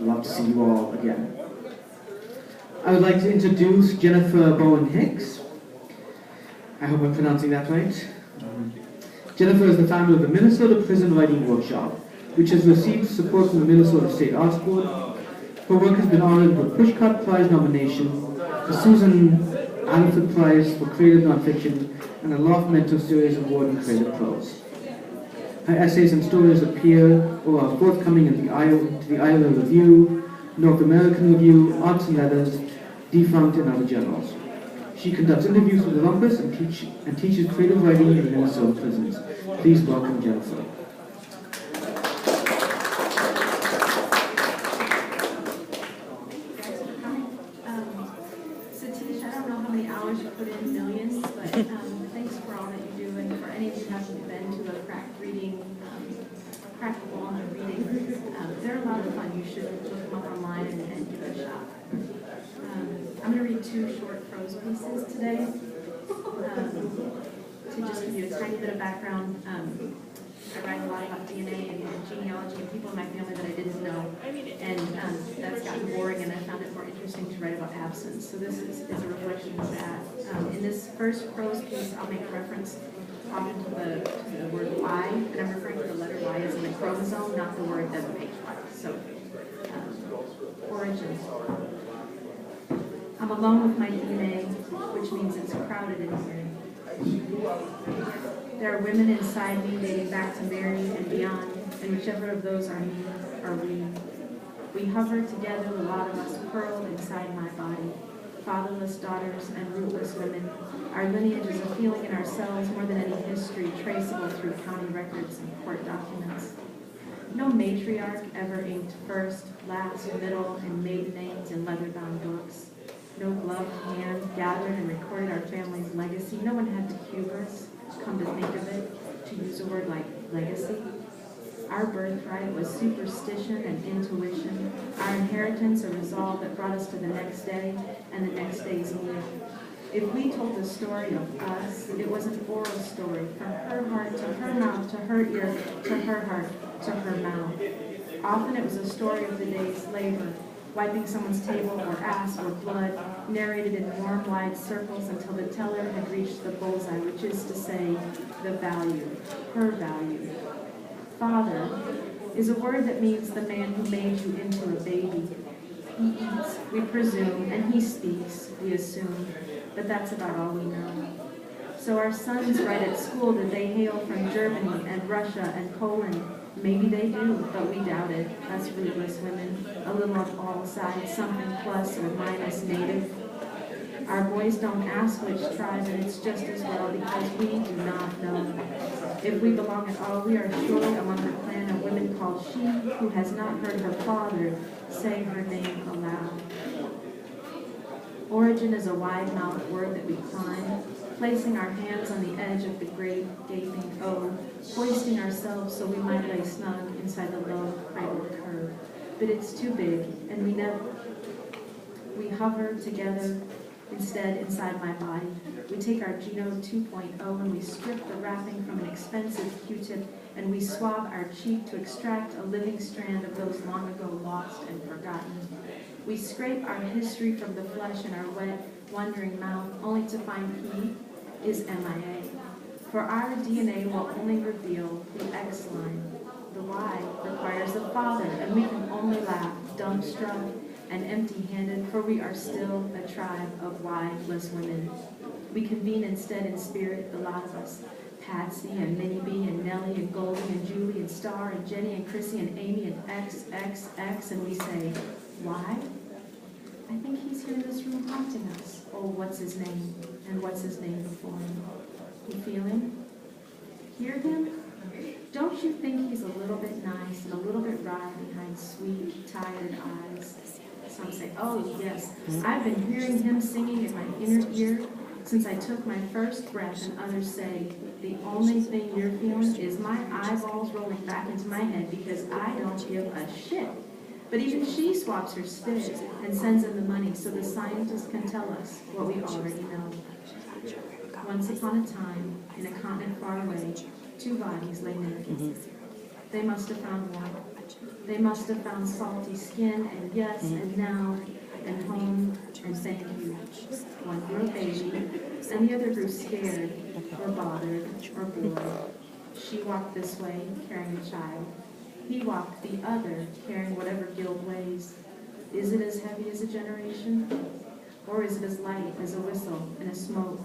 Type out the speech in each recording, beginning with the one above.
I'd love to see you all again. I would like to introduce Jennifer Bowen Hicks. I hope I'm pronouncing that right. Jennifer is the founder of the Minnesota Prison Writing Workshop, which has received support from the Minnesota State Arts Board. Her work has been honored with Pushcart Prize nomination, the Susan Atefat Prize for Creative Nonfiction, and the Loft Mentor Series Award in Creative Prose. Her essays and stories appear or are forthcoming in the Iowa Review, North American Review, Arts and Letters, Defunct, and other journals. She conducts interviews with Rumpus and teaches creative writing in Minnesota prisons. Please welcome Jennifer. Satish, I don't know how many hours you put in, millions, but thanks for all that you do. And for any of you who haven't been to a cracked Walnut reading, they're a lot of fun. You should look them up online and give it a shot. I'm going to read 2 short prose pieces today. To just give you a tiny bit of background, I write a lot about DNA and genealogy and people in my family that I didn't know, and that's gotten boring, and I found it more interesting to write about absence. So this is a reflection of that. In this first prose piece, I'll make reference often to the word Y, and I'm referring to the letter Y as in the chromosome, not the word WHY. So, origin. I'm alone with my DNA, which means it's crowded in here. There are women inside me dating back to Mary and beyond, and whichever of those are me or we. We hover together, a lot of us curled inside my body, fatherless daughters and rootless women. Our lineage is a feeling in ourselves more than any history traceable through county records and court documents. No matriarch ever inked first, last, middle, and maiden names in leather-bound books. No gloved hand gathered and recorded our family's legacy. No one had to hubris, come to think of it, to use a word like legacy. Our birthright was superstition and intuition, our inheritance a resolve that brought us to the next day and the next day's meal. If we told the story of us, it was an oral story, from her heart to her mouth, to her ear, to her heart, to her mouth. Often it was a story of the day's labor, wiping someone's table or ass or blood, narrated in warm, wide circles until the teller had reached the bullseye, which is to say, the value, her value. Father is a word that means the man who made you into a baby. He eats, we presume, and he speaks, we assume, but that's about all we know. So our sons write at school that they hail from Germany and Russia and Poland. Maybe they do, but we doubt it, us rootless women, a little on all sides, something plus or minus native. Our boys don't ask which tribe, and it's just as well because we do not know. If we belong at all, we are surely among the clan of women called she, who has not heard her father say her name aloud. Origin is a wide-mouthed word that we climb, placing our hands on the edge of the great gaping O, hoisting ourselves so we might lay snug inside the low cradled curve. But it's too big, and we hover together instead inside my body. We take our Genome 2.0 and we strip the wrapping from an expensive Q-tip, and we swab our cheek to extract a living strand of those long ago lost and forgotten. We scrape our history from the flesh in our wet, wondering mouth, only to find he is MIA. For our DNA will only reveal the X line. The Y requires a father, and we can only laugh, dumbstruck and empty-handed, for we are still a tribe of Y-less women. We convene instead in spirit, the lot of us, Patsy and Minnie B and Nellie and Goldie and Julie and Star and Jenny and Chrissy and Amy and XXX, and we say, why? I think he's here in this room haunting us. Oh, what's his name? And what's his name before him? You feel him? Hear him? Don't you think he's a little bit nice and a little bit wry behind sweet, tired eyes? Some say, oh, yes, I've been hearing him singing in my inner ear since I took my first breath, and others say, the only thing you're feeling is my eyeballs rolling back into my head because I don't give a shit. But even she swaps her spit and sends in the money so the scientists can tell us what we already know. Once upon a time, in a continent far away, 2 bodies lay naked. They must have found one. They must have found salty skin, and yes, and now, and home, and thank you. One grew a baby, and the other grew scared, or bothered, or bored. She walked this way, carrying a child. He walked the other, carrying whatever guilt weighs. Is it as heavy as a generation? Or is it as light as a whistle and a smoke?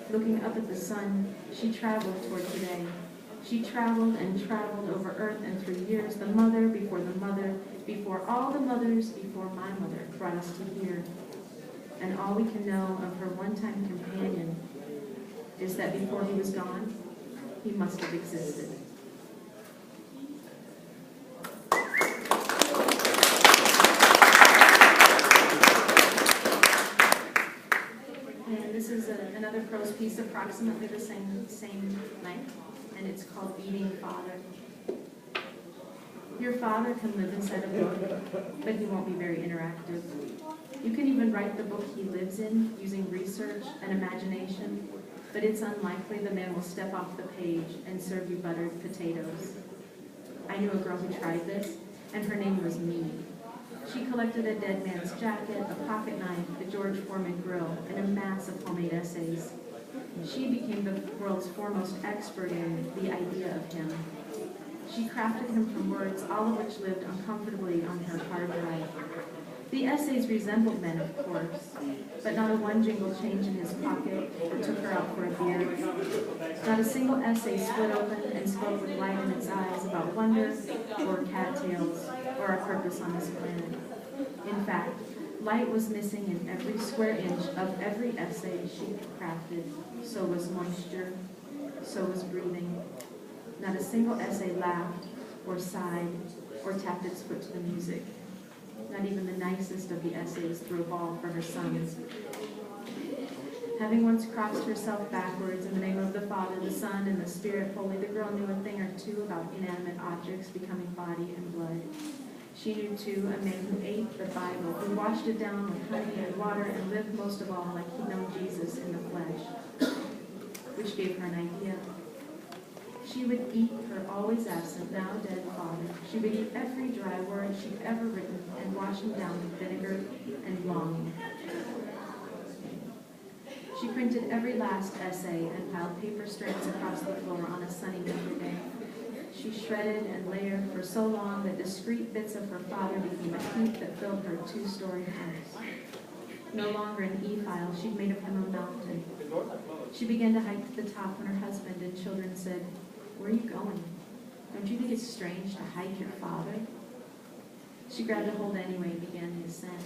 Looking up at the sun, she traveled toward today. She traveled and traveled over earth and through years, the mother, before all the mothers, before my mother, brought us to here. And all we can know of her one-time companion is that before he was gone, he must have existed. And this is another prose piece approximately the same length, and it's called Eating Father. Your father can live inside a book, but he won't be very interactive. You can even write the book he lives in using research and imagination, but it's unlikely the man will step off the page and serve you buttered potatoes. I knew a girl who tried this, and her name was Me. She collected a dead man's jacket, a pocket knife, a George Foreman grill, and a mass of homemade essays. She became the world's foremost expert in the idea of him. She crafted him from words, all of which lived uncomfortably on her hard drive. The essays resembled men, of course, but not a one jingle change in his pocket or took her out for a beer. Not a single essay split open and spoke with light in its eyes about wonder or cattails or our purpose on this planet. In fact, light was missing in every square inch of every essay she crafted. So was moisture, so was breathing. Not a single essay laughed or sighed or tapped its foot to the music. Not even the nicest of the essays threw a ball for her sons. Having once crossed herself backwards in the name of the Father, the Son, and the Spirit Holy, the girl knew a thing or two about inanimate objects becoming body and blood. She knew, too, a man who ate the Bible, who washed it down with honey and water, and lived most of all like he'd known Jesus in the flesh, which gave her an idea. She would eat her always absent, now dead father. She would eat every dry word she'd ever written and wash him down with vinegar and longing. She printed every last essay and piled paper strips across the floor on a sunny winter day. She shredded and layered for so long that discrete bits of her father became a heap that filled her two-story house. No longer an e-file, she'd made of him a mountain. She began to hike to the top when her husband and children said, "Where are you going? Don't you think it's strange to hike your father?" She grabbed a hold anyway and began the ascent.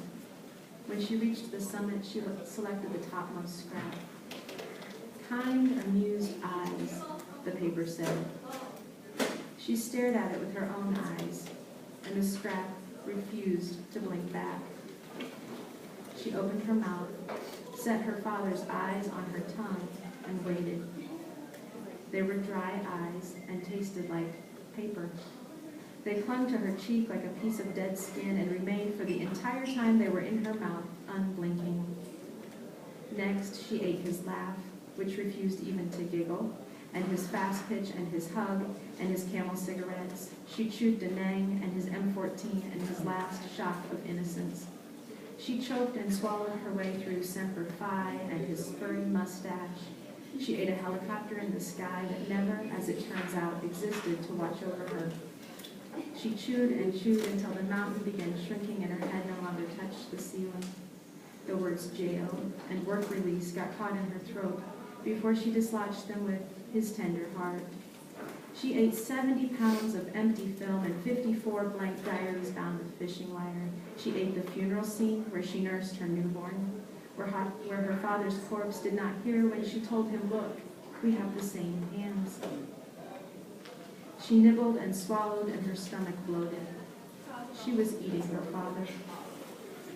When she reached the summit, she selected the topmost scrap. "Kind, amused eyes," the paper said. She stared at it with her own eyes, and the scrap refused to blink back. She opened her mouth, set her father's eyes on her tongue, and waited. They were dry eyes and tasted like paper. They clung to her cheek like a piece of dead skin and remained for the entire time they were in her mouth, unblinking. Next, she ate his laugh, which refused even to giggle, and his fast pitch and his hug and his Camel cigarettes. She chewed Da Nang and his M14 and his last shock of innocence. She choked and swallowed her way through Semper Fi and his furry mustache. She ate a helicopter in the sky that never, as it turns out, existed to watch over her. She chewed and chewed until the mountain began shrinking and her head no longer touched the ceiling. The words jail and work release got caught in her throat before she dislodged them with his tender heart. She ate 70 pounds of empty film and 54 blank diaries bound with fishing wire. She ate the funeral scene where she nursed her newborn, where her father's corpse did not hear when she told him, "Look, we have the same hands." She nibbled and swallowed and her stomach bloated. She was eating her father.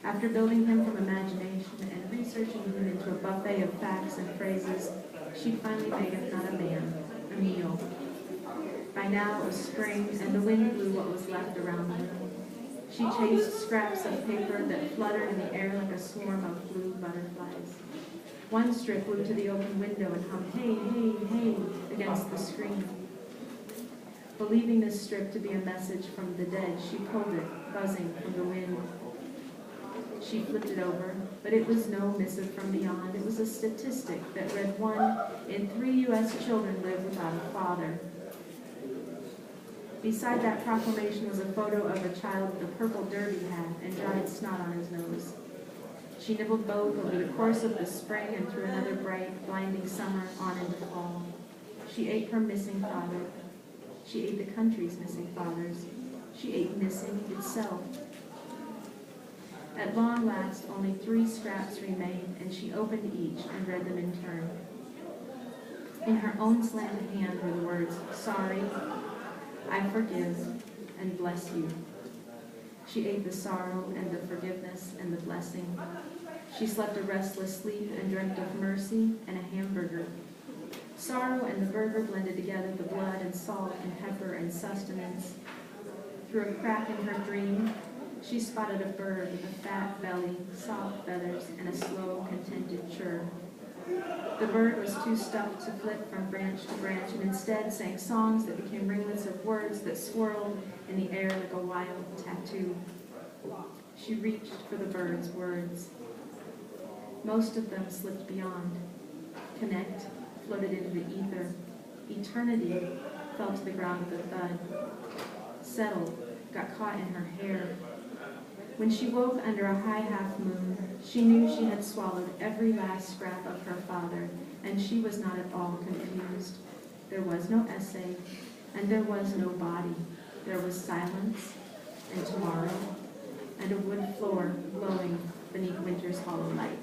After building him from imagination and researching him into a buffet of facts and phrases, she finally made him not a man, a meal. By now it was spring, and the wind blew what was left around her. She chased scraps of paper that fluttered in the air like a swarm of blue butterflies. One strip flew to the open window and hummed, "Hey, hey, hey," against the screen. Believing this strip to be a message from the dead, she pulled it, buzzing from the wind. She flipped it over, but it was no missive from beyond. It was a statistic that read 1 in 3 U.S. children live without a father. Beside that proclamation was a photo of a child with a purple derby hat and dried snot on his nose. She nibbled both over the course of the spring and through another bright, blinding summer on into fall. She ate her missing father. She ate the country's missing fathers. She ate missing itself. At long last, only 3 scraps remained, and she opened each and read them in turn. In her own slanted hand were the words, "Sorry, I forgive, and bless you." She ate the sorrow and the forgiveness and the blessing. She slept a restless sleep and dreamt of mercy and a hamburger. Sorrow and the burger blended together the blood and salt and pepper and sustenance. Through a crack in her dream, she spotted a bird with a fat belly, soft feathers, and a slow, contented chirp. The bird was too stuffed to flit from branch to branch, and instead sang songs that became ringlets of words that swirled in the air like a wild tattoo. She reached for the bird's words. Most of them slipped beyond. Connect floated into the ether. Eternity fell to the ground with a thud. Settled, got caught in her hair. When she woke under a high half moon, she knew she had swallowed every last scrap of her father, and she was not at all confused. There was no essay, and there was no body. There was silence, and tomorrow, and a wood floor glowing beneath winter's hollow light.